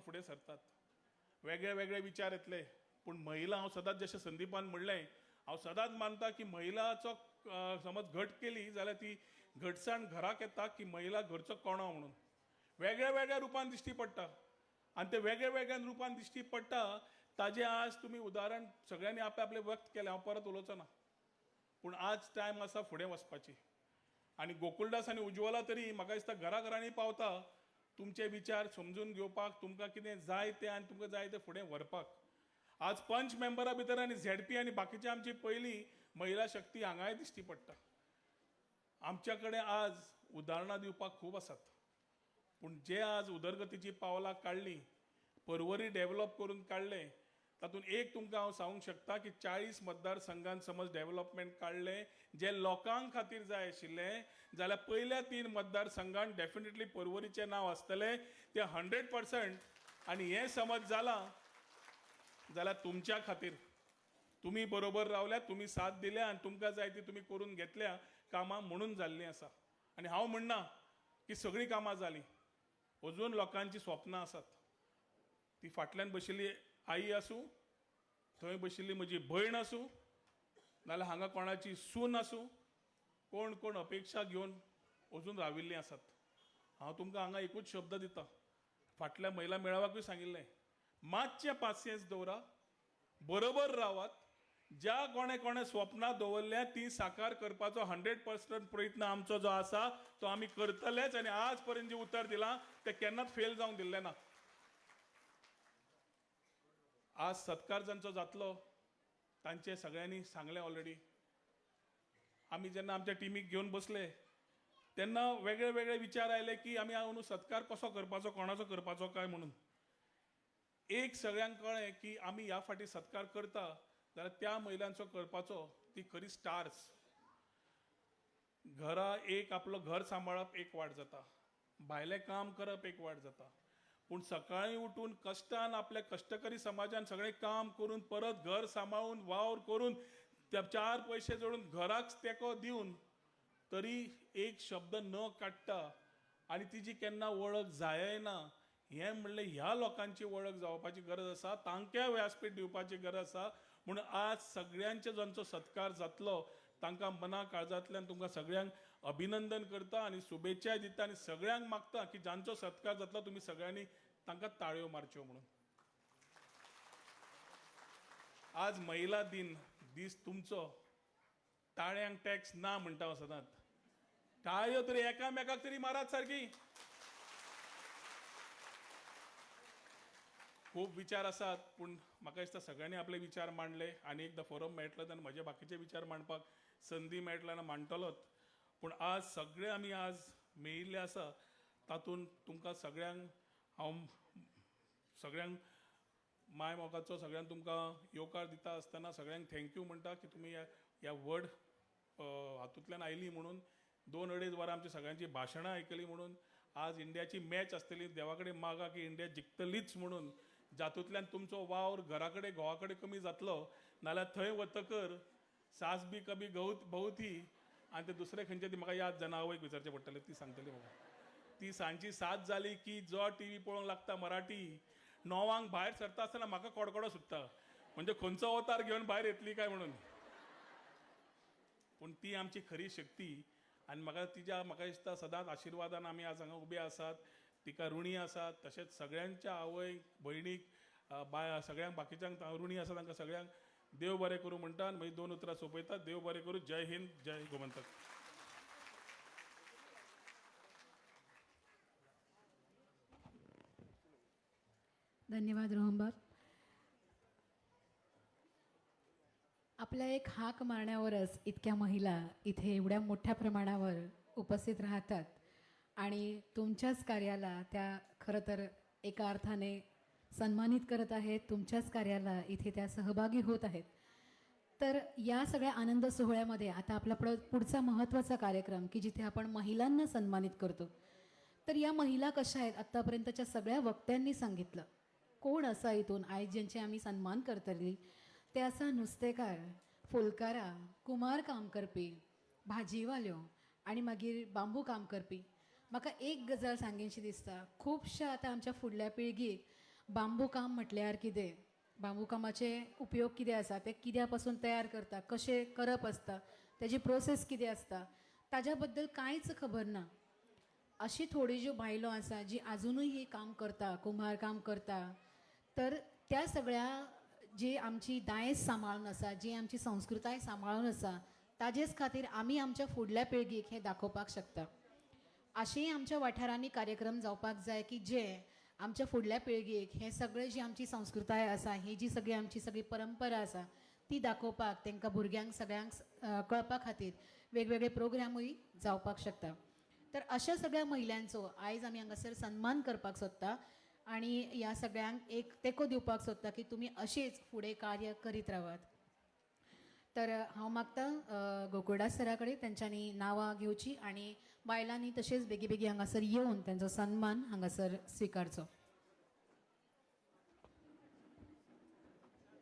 फुडें सरतात. वेगळे वेगळे विचार येतले, पूण महिला हांव सदांच जशें संदिपान म्हणलें, हांव सदांच मानता की महिलाचो समज घट केली जाल्यार ती घटसाण घराक येता की महिला घरचो कोणो म्हणून वेगळ्या वेगळ्या रुपान दिश्टी पडटा. आनी ते वेगळ्या वेगळ्या रुपान दिश्टी पडटा ताजें आज तुमी उदाहरण सगळ्यांनी आपले आपले व्यक्त केलें, हांव परत उलोवचो ना. पूण आज टायम आसा फुडें वचपाची. आनी गोकुळदास आनी उज्वला तरी म्हाका दिसता घरा घरांनी पावता तुमचे विचार समजून घेवपाक, तुमकां कितें जाय तें आनी तुमकां जाय तें फुडें व्हरपाक. आज पंच मेंबरा भितर आनी झेडपी आनी बाकीची आमची पयली महिला शक्ती हांगाय दिश्टी पडटा. आमच्या कडेन आज उदाहरणां दिवपाक खूब आसात, पूण जे आज उदरगतीची पावलां काडलीं, पर्वरी डेव्हलप करून काडलें, तातूंत एक तुमकां हांव सांगूंक शकता की 40 मतदारसंघांत समज डेव्हलपमेंट काडलें जे लोकांक खातीर जाय आशिल्लें जाल्यार पयल्या 3 मतदारसंघांत डेफिनेटली पर्वरीचें नांव आसतलें. तें 100%. आनी हें समज जालां जाल्यार तुमच्या खातीर. तुमी बरोबर रावल्यात, तुमी साथ दिल्या आनी तुमकां जाय ती तुमी करून घेतल्या कामां म्हणून जाल्लीं आसा. आनी हांव म्हणना की सगळीं कामां जालीं, अजून लोकांची स्वप्नां आसात. ती फाटल्यान बशिल्ली आई आसूं, थंय बशिल्ली म्हजी भयण आसूं, नाल्यार हांगा कोणाची सून आसूं, कोण कोण अपेक्षा घेवन अजून राविल्लीं आसात. हांव तुमकां हांगा एकूच शब्द दितां, फाटल्या महिला मेळाव्याकूय सांगिल्लें, मातशें पासियेंस दवरा, बरोबर रावात. ज्या कोणे कोणे स्वप्नां दवरल्या ती साकार करपाचो 100% प्रयत्न आमचो जो आसा तो आमी करतलेच. आनी आज पर्यंत जें उतर दिलां तें केन्नाच फेल जावंक दिल्लें ना. आज सत्कार जांचो जातलो तांचे सगळ्यांनी सांगलें ऑलरेडी. आमी जेन्ना आमच्या टिमीक घेवन बसले तेन्ना वेगळे वेगळे विचार आयले की आमी अंदू सत्कार कसो करपाचो, कोणाचो करपाचो काय म्हणून. एक सगळ्यांक कळ्ळें की आमी ह्या फाटी सत्कार करता जाल्यार त्या महिलांचो करपाचो ती खरी स्टार्स. घरा एक आपलो घर सांबाळप एक वाट जाता, भायलें काम करप एक वाट जाता, पूण सकाळीं उठून कश्टान आपल्या कश्टकरी समाजान सगळें काम करून परत घर सांबाळून वावर करून त्या 4 पयशे जोडून घराक तेंको दिवन तरी एक शब्द न काडटा आनी तिजी केन्ना वळख जायय ना, हें म्हणलें ह्या लोकांची वळख जावपाची गरज आसा, तांकां व्यासपीठ दिवपाची गरज आसा. म्हणून आज सगळ्यांचे जांचो सत्कार जातलो तांकां मना काळजांतल्यान तुमकां सगळ्यांक अभिनंदन करता आनी शुभेच्छा दिता आनी सगळ्यांक मागता की जांचो सत्कार जातलो तुमी सगळ्यांनी तांकां ताळयो मारच्यो म्हणून. आज महिला दीस तुमचो. ताळ्यांक टॅक्स ना म्हणटा हांव सदांच. ताळयो तरी एकामेकाक तरी मारात सारकी. खूब विचार आसात, पूण म्हाका दिसता सगळ्यांनी आपले विचार मांडले. आनी एकदां फोरम मेळटलो तेन्ना म्हजे बाकीचे विचार मांडपाक संदी मेळटलो आनी मांडटलोच. पूण आज सगळे आमी आज मेळिल्ले आसा तातूंत तुमकां सगळ्यांक हांव सगळ्यांक माय मोगाचो सगळ्यांक तुमकां येवकार दिता आसतना सगळ्यांक थँक्यू म्हणटा की तुमी ह्या व्हड हातूंतल्यान आयलीं म्हणून. 2-2.5 वरां आमची सगळ्यांची भाशणां आयकलीं म्हणून. आज इंडियाची मॅच आसतली, देवा कडेन मागा की इंडिया जिखतलीच म्हणून. जातूंतल्यान तुमचो वावर घरा कडेन घोवा कडेन कमी जातलो, नाल्यार थंय वतकर सास बी कभी बहु थी आनी ते दुसरे खंयचे ती म्हाका याद जायना, आवयक विचारचें पडटलें, ती सांगतली म्हाका. ती सांजची 7 जाली की जो टीव्ही पळोवंक लागता मराठी, 9 भायर सरता आसतना म्हाका कडकडो सुट्टा, म्हणजे खंयचो अवतार घेवन भायर येतली काय म्हणून. पूण ती आमची खरी शक्ती आनी म्हाका दिसता सदांच आशिर्वादान आमी आज हांगा उबे आसात, तिका ऋणी आसात. तशेंच सगळ्यांच्या आवयक भयणीक सगळ्यांक बाकीच्यांक ऋणी आसा, तांकां सगळ्यांक देव बरें करूं म्हणटा आनी म्हजी 2 उतरां सोंपयता. देव बरें करूं. जय हिंद, जय गोमंतक. धन्यवाद रोहनबाब. आपल्या एक हाक मारण्यावरच इतक्या महिला इथे एवढ्या मोठ्या प्रमाणावर उपस्थित राहतात आणि तुमच्याच कार्याला त्या खरं तर एका अर्थाने सन्मानित करत आहेत. तुमच्याच कार्याला इथे त्या सहभागी होत आहेत. तर या सगळ्या आनंद सोहळ्यामध्ये आता आपला पुढचा महत्त्वाचा कार्यक्रम की जिथे आपण महिलांना सन्मानित करतो. तर या महिला कशा आहेत आत्तापर्यंतच्या सगळ्या वक्त्यांनी सांगितलं. कोण असा इथून आज ज्यांचे आम्ही सन्मान करतली ते असा नुस्तेकार, फुलकारा, कुमार काम करपी, भाजीवाल्यो आणि मागीर बांबू काम करपी. म्हाका एक गजाल सांगेनशी दिसता, खुबशा आता आमच्या फुडल्या पिळगीक बांबू काम म्हटल्यार कितें, बांबू कामाचे उपयोग कितें आसा, ते कित्या पासून तयार करता, कशें करप आसता, त्याची प्रोसेस कितें आसता, ताज्या बद्दल कांयच खबर ना. अशी थोडी ज्यो बायलो आसा जी अजूनही हे काम करता, कुंभार काम करता, तर त्या सगळ्या जी आमची दायज सांबाळून आसा, जी आमची संस्कृताय सांबाळून आसा, ताजेच खातीर आमी आमच्या फुडल्या पिळगेक हें दाखोवपाक शकता. अशेंय आमच्या वाठारांनी कार्यक्रम जावपाक जाय की जे आमच्या फुडल्या पिळगेक हे सगळे जी आमची संस्कृताय आसा, ही जी सगळी आमची सगळी परंपरा आसा ती दाखोवपाक, तांकां भुरग्यांक सगळ्यांक कळपा खातीर वेगवेगळे प्रोग्रामूय जावपाक शकता. तर अशा सगळ्या महिलांचो आयज आमी हांगासर सन्मान करपाक सोदता आनी ह्या सगळ्यांक एक तेंको दिवपाक सोदता की तुमी अशीच फुडें कार्य करीत रावात. तर हांव मागतां गोकुळदास सरा कडेन तेंच्यांनी नांवां घेवची आनी बायलांनी तशेंच बेगी बेगी हांगासर येवन तेंचो सन्मान हांगासर स्विकारचो.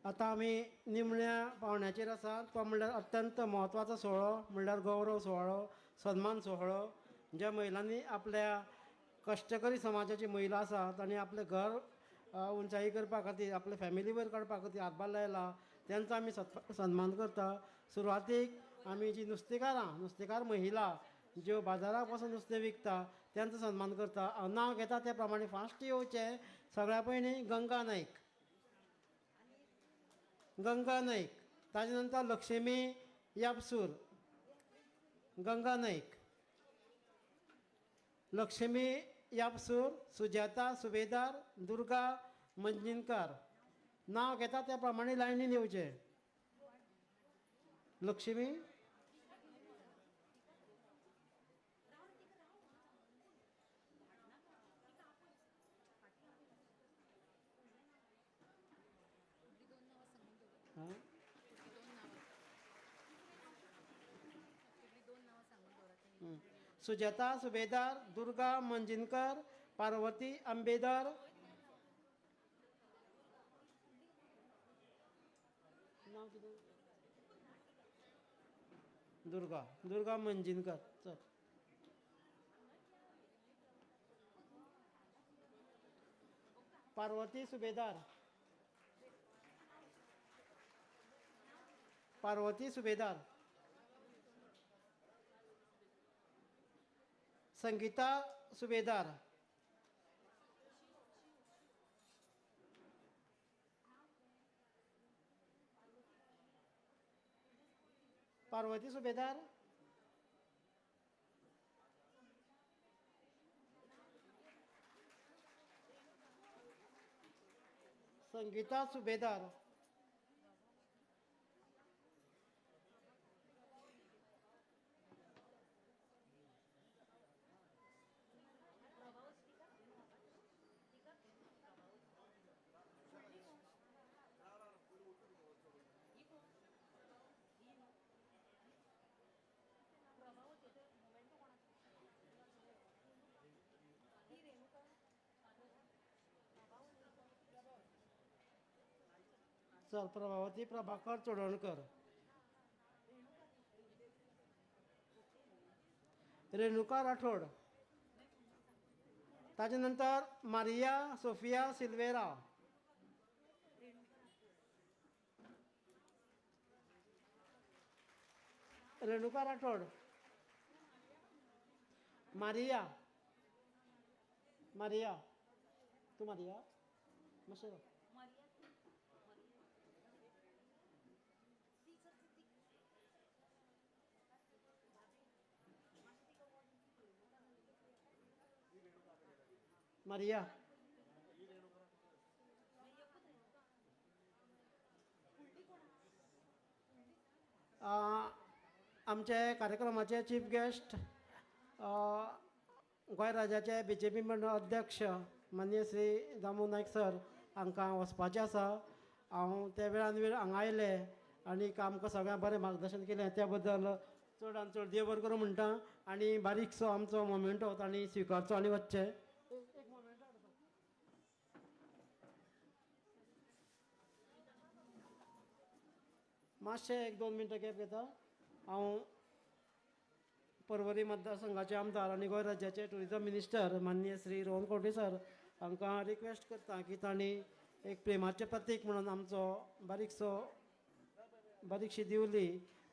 आतां आमी निमण्या पावण्याचेर आसात. तो म्हणल्यार अत्यंत म्हत्वाचो सुवाळो म्हणल्यार गौरव सुवाळो, सन्मान सुवाळो. ज्या महिलांनी आपल्या कश्टकरी समाजाची महिला आसात आनी आपलें घर उंचाई करपा खातीर, आपले फॅमिली वयर काडपा खातीर हातभार लायला, तेंचो आमी सन्मान करता. सुरवातीक आमी जी नुस्तेकार महिला ज्यो बाजाराक वचून नुस्तें विकता तेंचो सन्मान करता. हांव नांव घेता त्या प्रमाणे फास्ट येवचें. सगळ्या पयलीं गंगा नायक, ताजे नंतर लक्ष्मी याबसूर, गंगा नायक, लक्ष्मी याबसूर, सुजाता सुबेदार, दुर्गा मंजिनकार. नांव घेता त्या प्रमाणे लायनीन येवचें. लक्ष्मी सुजाता सुबेदार, दुर्गा मंजिनकर, पार्वती आंबेदार, दुर्गा मंजिनकर. चल पार्वती सुबेदार, संगीता सुबेदार, पार्वती सुबेदार, संगीता सुबेदार, चल प्रभावती प्रभाकर चोडणकर, रेणुका राठोड. ताजे नंतर Maria Sophia Silveira, Renuka Rathod, Maria तूं मारिया मातशें मारिया. आमचे कार्यक्रमाचे चीफ गेस्ट गोंय राज्याचे BJP मंडळ अध्यक्ष माननीय श्री दामू नायक सर हांकां वचपाचें आसा. हांव त्या वेळान वेळ हांगा आयलें आनी आमकां सगळ्यांक बरें मार्गदर्शन केलें त्या बद्दल चडांत चड देव बरें करूं म्हणटा. आनी बारीकसो आमचो मोमेंटो तांणी स्विकारचो आनी वचचें. मातशें 1-2 मिनटां गॅप घेता. हांव पर्वरी मतदारसंघाचे आमदार आनी गोंय राज्याचे ट्युरिजम मिनिस्टर माननीय श्री रोहन खंवटे सर तांकां रिक्वेस्ट करता की तांणी एक प्रेमाचें प्रतीक म्हणून आमचो बारीकशी दिवली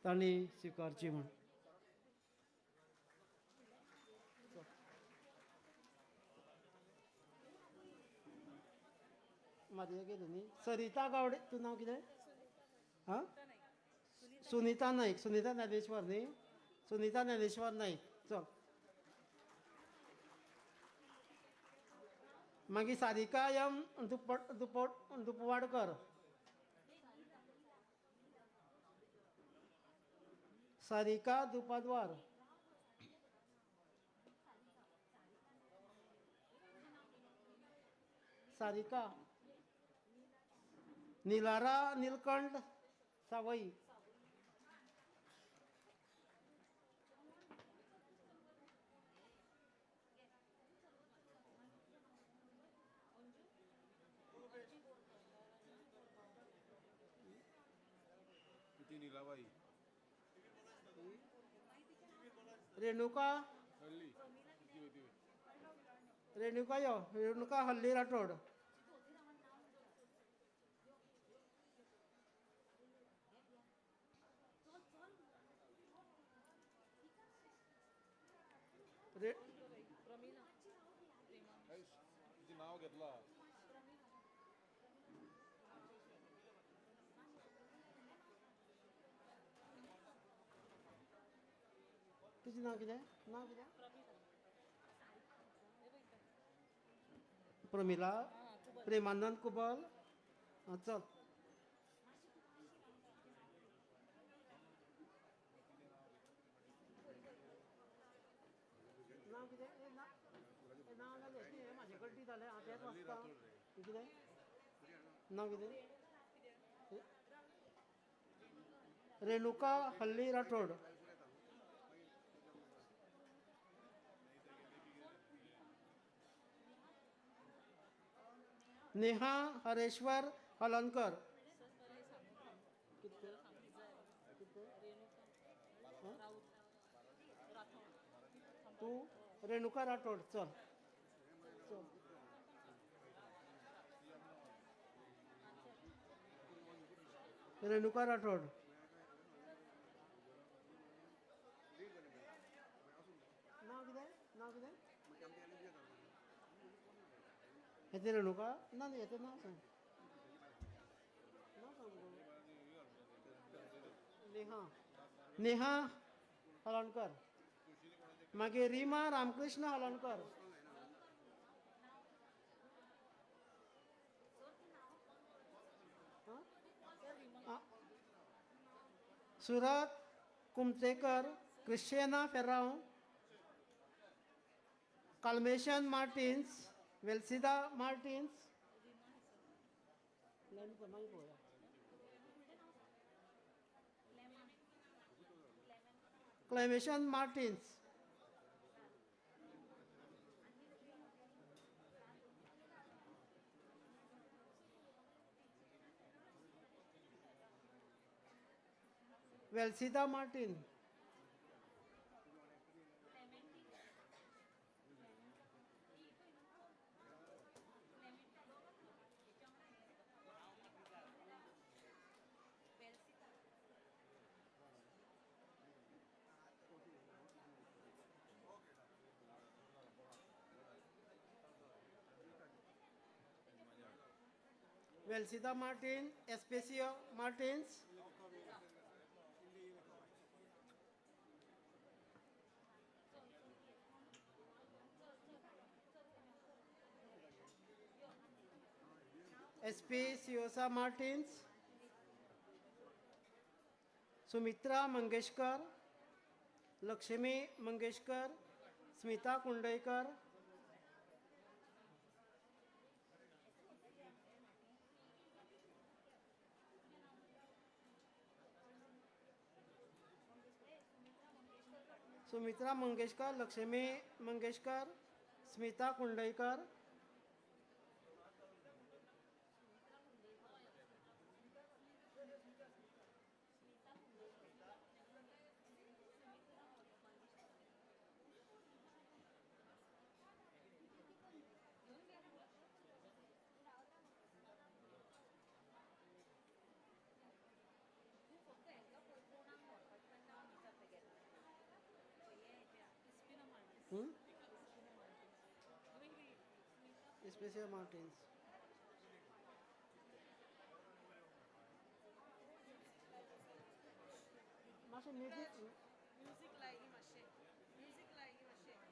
तांणी स्विकारची म्हण. म्हाजी गेली न्ही. सरिता गावडे, तूं नांव कितें? हां, सुनीता नाईक. सुनीता ज्ञानेश्वर न्ही. सुनीता ज्ञानेश्वर नाईक. चल. मागीर सारिका एम दुपवाडकर. सारिका दुपादवार. सारिका. निलारा नीलकंठ सावई. रेणुका. रेणुका हल्ली राठोड. नाव घेतला. तुझें नाव कितें? नाव कितें? प्रमिला. प्रेमानंद कुबल. चल. नाव कितें? नाव जालें. म्हाजे गड्डी जालें. हांव तेंच वाचतां. कितें? नाव कितें? रेणुका हल्ली राठोड. नेहा हरेश्वर हलनकर. तू रेणुका राठोड. चल. रेणुका राठोड. नाव कितें? नाव कितें? येते रेणुका? ना येते नाव सांग. नाव सांग गो. नेहा हलणकर. मागीर रिमा रामकृष्ण हलणकर. सुरत कुमतेकर. Christiana Ferrao. कल्मेशन मार्टिन्स. Velcida Martins. क्लेमेशन Martins. Velcida Martin. Velcida Martin, Especio Martins. Especiosa Martins. Sumitra Mangeshkar. Lakshmi Mangeshkar. Smita Kundaikar. Sumitra Mangeshkar. Lakshmi Mangeshkar. Smita Kundaikar. Special mountains. मातशें म्युजीक म्युजीक लायली मातशें म्युजीक लायली मातशें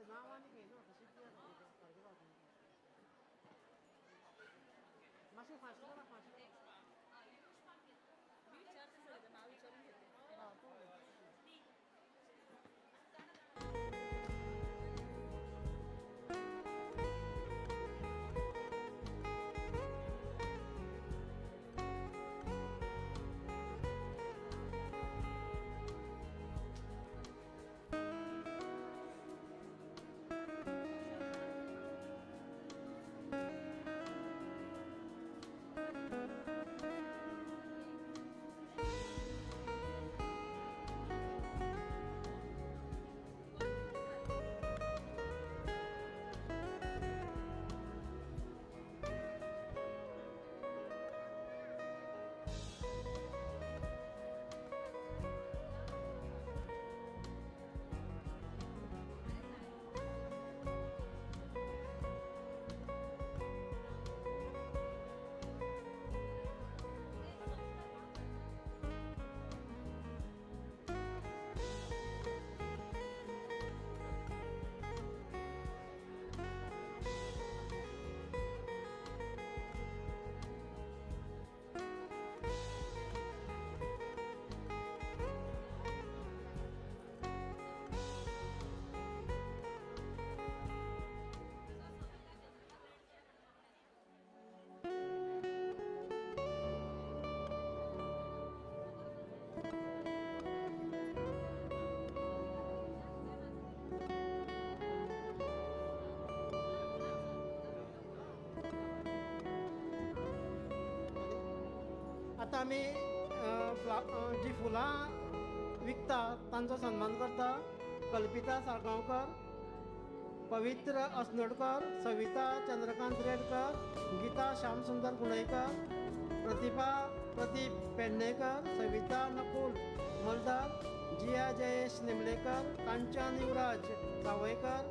नांवांनी घेयना तशी सारकें जावचें मातशें फास्ट करा फास्ट करा. विचारते सगळं नाव विचारून घेते. आता आमी जी फुलां विकतात तांचो सन्मान करता. कल्पिता साळगांवकर, पवित्र अस्नोडकर, सविता चंद्रकांत रेडकर, गीता श्यामसुंदर कुंडयकर, प्रतिभा प्रदीप पेडणेकर, सविता नकुल मलदार, जिया जयेश निमलेकर, कांचन युवराज सावयकर,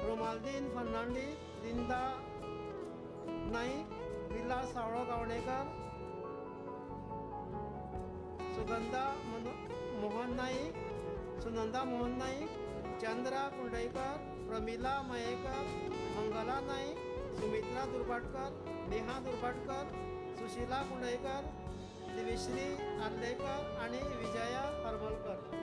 रोमाल्दीन फर्नांडीस, दिंदा नाईक, विलास सावळो गावणेकर, सुगंधा मोहन नाईक, सुनंदा मोहन नाईक, चंद्रा कुंडयकर, प्रमिला मयेकर, मंगला नाईक, सुमित्रा दुर्भाटकर, नेहा दुर्भाटकर, सुशीला कुंडयकर, दिविश्री आर्लेकर आणि विजया हरमलकर.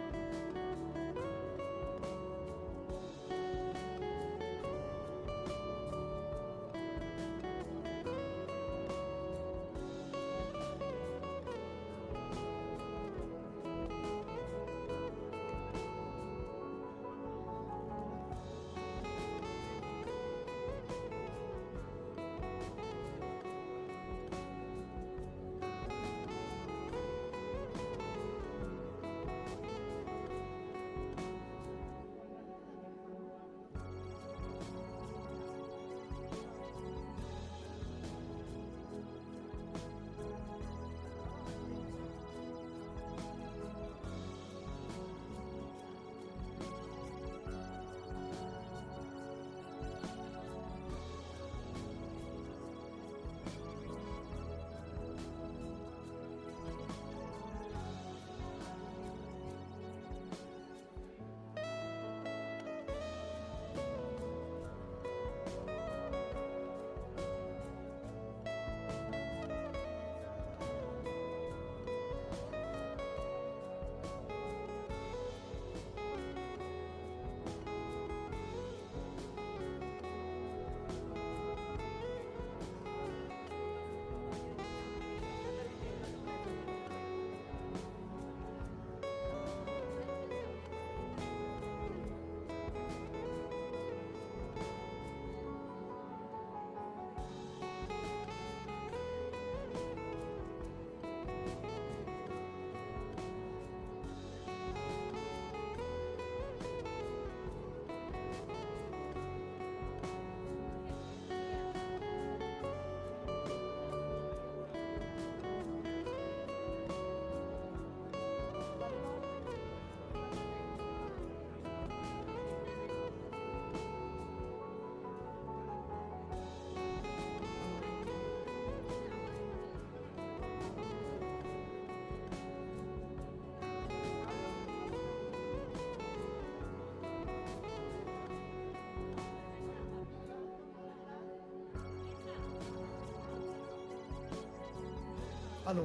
हॅलो.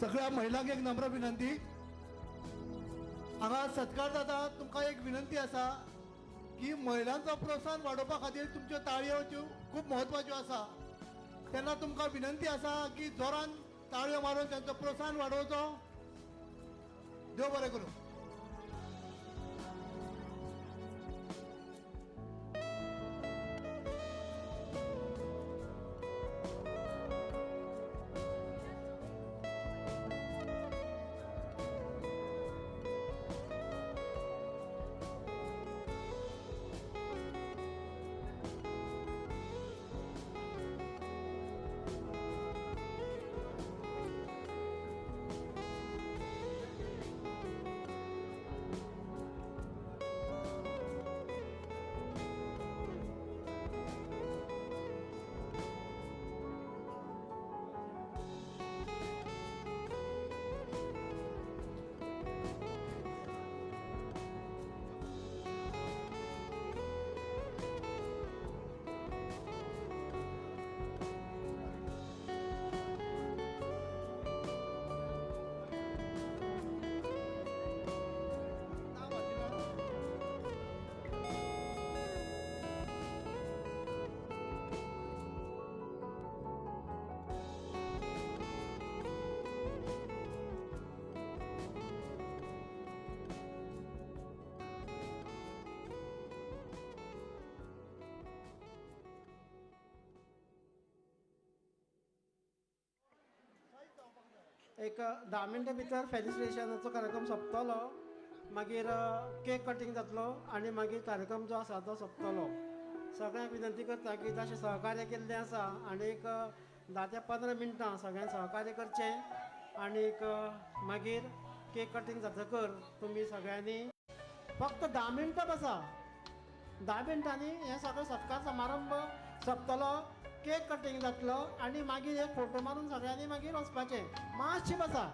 सगळ्या महिलांक एक नम्र विनंती. हांगा सत्कार जाता तुमकां एक विनंती आसा की महिलांचो प्रोत्साहन वाडोवपा खातीर तुमच्यो ताळयो खूब म्हत्वाच्यो आसा. तेन्ना तुमकां विनंती आसा की जोरान ताळयो मारून त्यांचो प्रोत्साहन वाडोवचो. देव बरें करूं. एक 10 मिनटां भितर फेलिसिटेशनाचो कार्यक्रम सोंपतलो. मागीर केक कटींग जातलो आनी मागीर कार्यक्रम जो आसा तो सोंपतलो. सगळ्यांक विनंती करता की तशें सहकार्य केल्लें आसा आनी एक 10 ते 15 मिनटां सगळ्यांक सहकार्य करचें आनीक मागीर केक कटींग जातकर तुमी सगळ्यांनी फक्त 10 मिनटां बसा. 10 मिनटांनी हे सगळो सत्कार समारंभ सोंपतलो. केक कटींग जातलो आनी मागीर एक फोटो मारून सगळ्यांनी मागीर वचपाचें. मातशी बसा.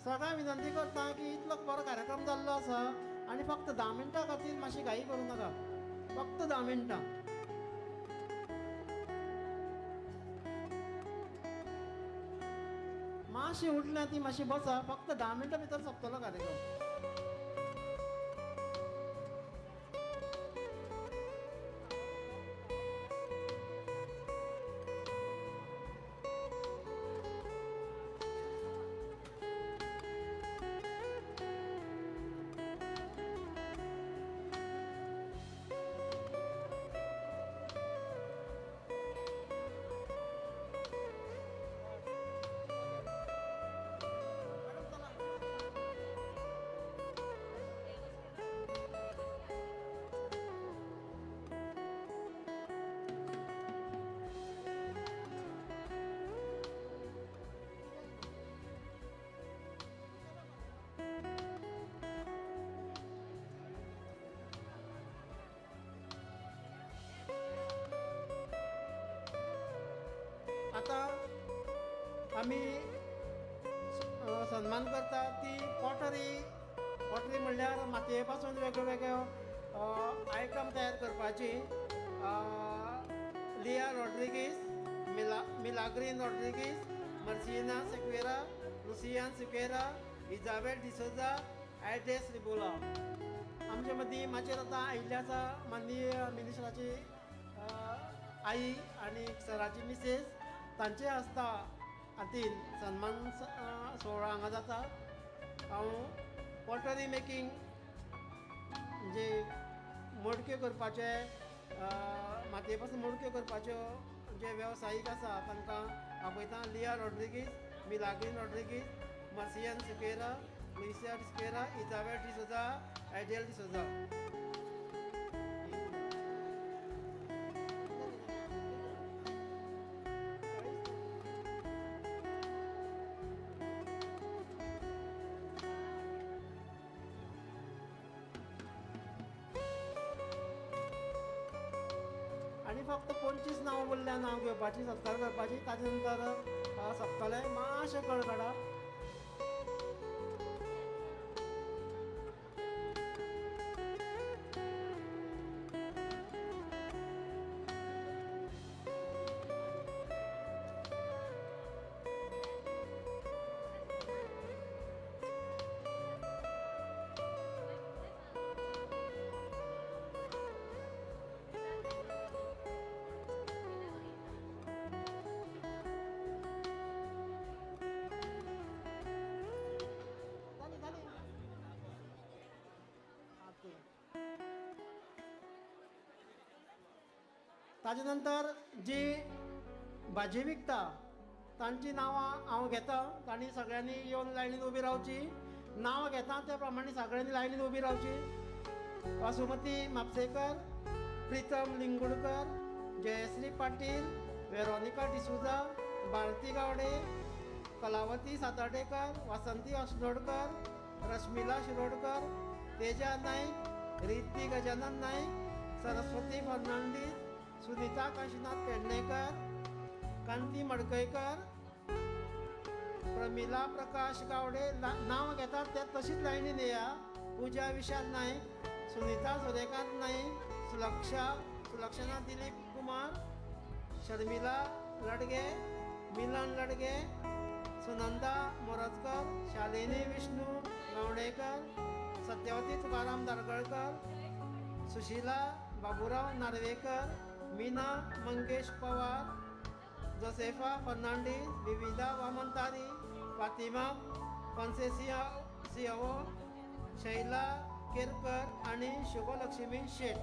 सगळ्यांक विनंती करता की इतलो बरो कार्यक्रम जाल्लो आसा आनी फक्त 10 मिनटां खातीर मातशी घाई करूं नाका. फक्त 10 मिनटां. मातशी उठल्या ती मातशी बसा. फक्त 10 मिनटां भितर सोंपतलो कार्यक्रम. आता आमी सन्मान करता ती पॉटरी म्हणल्यार मातये पासून वेगळ्यो आयटम तयार करपाची. लिया रॉड्रिगीस, मिलाग्रीन रॉड्रिगीस, मर्सिना सिक्वेरा, लुसियान सिक्वेरा, इजाबेल डिसोजा, ॲडेस रिबोला. आमचे मदीं माचेर आतां आयिल्ले आसा माननीय मिनिस्टराची आई आनी सराची मिसेस. तांचे हस्ता हातीन सन्मान सोहळो हांगा जाता. हांव पॉटरी मेकींग म्हणजे मडक्यो करपाचे मातये पासून मडक्यो करपाच्यो जे वेवसायीक आसा तांकां आपयता. लिया रॉड्रिगीस, मिलाग्रीन रॉड्रिगीस, मर्सियन सिक्वेरा, लुइसिया डिस्केरा, इजाबेल डिसोजा, ॲडेल डिसोजा. आनी फक्त 25 नांवां बोल्ल्यार नांव घेवपाची सत्कार करपाची. ताजे नंतर सोंपतलें. मातशें कळ काडा. ताजे नंतर जी भाजी विकता तांची नांवां हांव घेता. तांणी सगळ्यांनी येवन लायनीन उबी रावची. नांव घेता त्या प्रमाणे सगळ्यांनी लायनीन उबी रावची. वासुमती म्हापसेकर, प्रितम लिंगुडकर, जयश्री पाटील, वेरोनिका डिसुजा, भारती गावडे, कलावती साताडेकर, वासंती अस्नोडकर, रश्मिला शिरोडकर, तेजा नाईक, रिती गजानन नाईक, सरस्वती फर्नांडीस, सुनीता काशीनाथ पेडणेकर, कांती मडकयकर, प्रमिला प्रकाश गावडे. नांव घेतात त्या तशीच लायनीन येया. पूजा विशाल नाईक, सुनीता सूर्यकांत नाईक, सुलक्षणा दिलीप कुमार, शर्मिला लडगे, मिलन लडगे, सुनंदा मोरजकर, शालिनी विष्णू गावडेकर, सत्यवती तुकाराम दारगळकर, सुशिला बाबुराव नार्वेकर, मीना मंगेश पवार, जोसेफा फर्नांडीस, विविधा वामनतारी, फातिमा कॉन्सेसिया सियावो, शैला केरकर आणि शुभलक्ष्मी शेठ.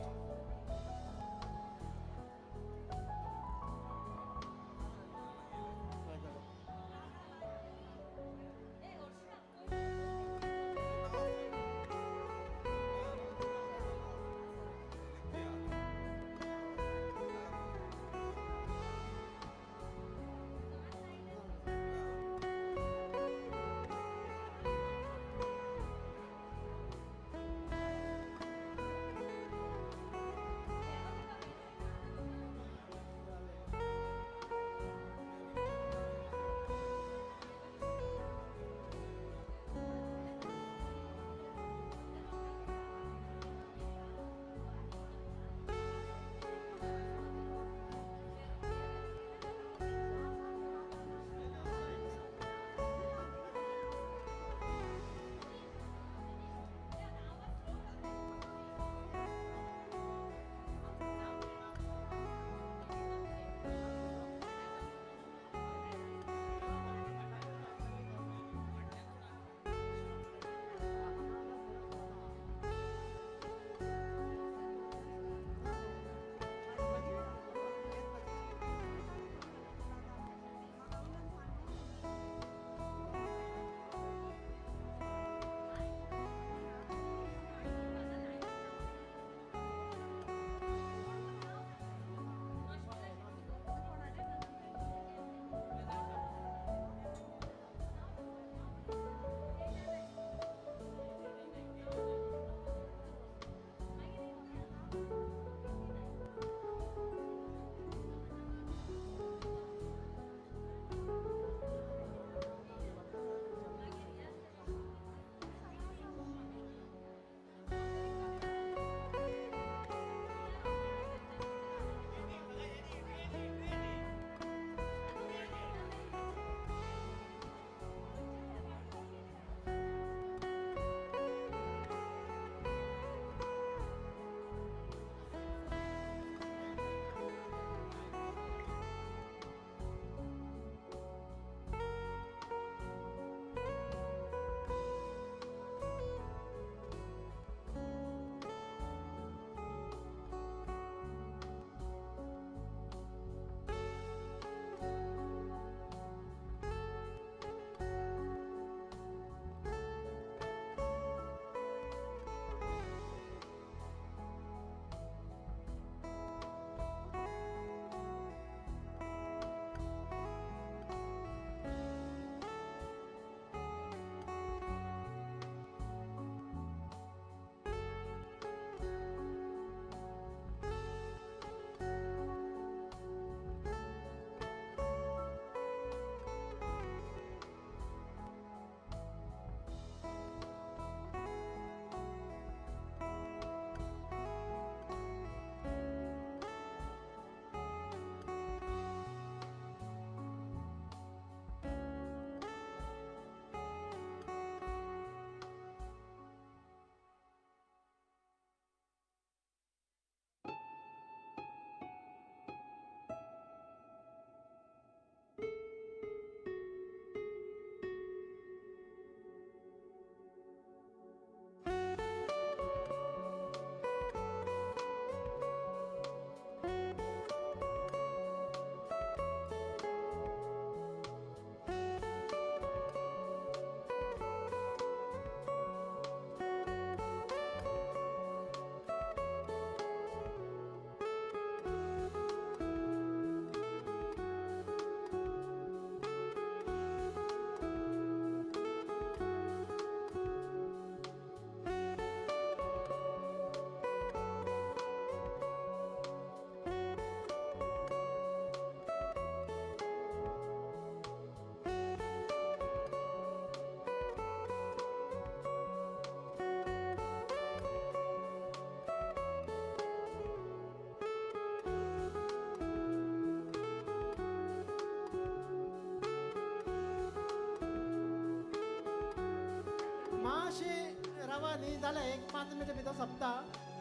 मातशें रावा न्ही जाल्यार एक 5 मिनटां भितर सोंपता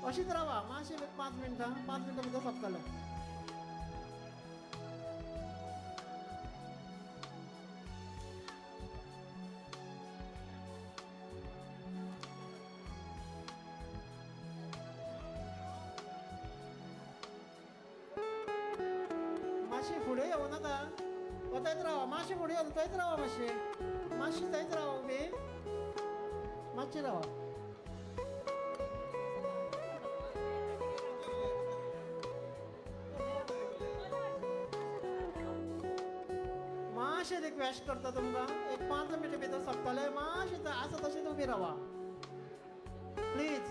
अशीच रावा मातशें 5 मिनटां भितर सोंपतलें. मातशें फुडें येवं नाका थंयच रावा मातशें फुडें येवन थंयच रावा मातशें थंयच रावा उबी मातशें रावा. मातशें रिक्वेस्ट करता तुमकां एक 5 मिनटां भितर सोंपतलें मातशें आसा तशेंच उबी रावा प्लीज.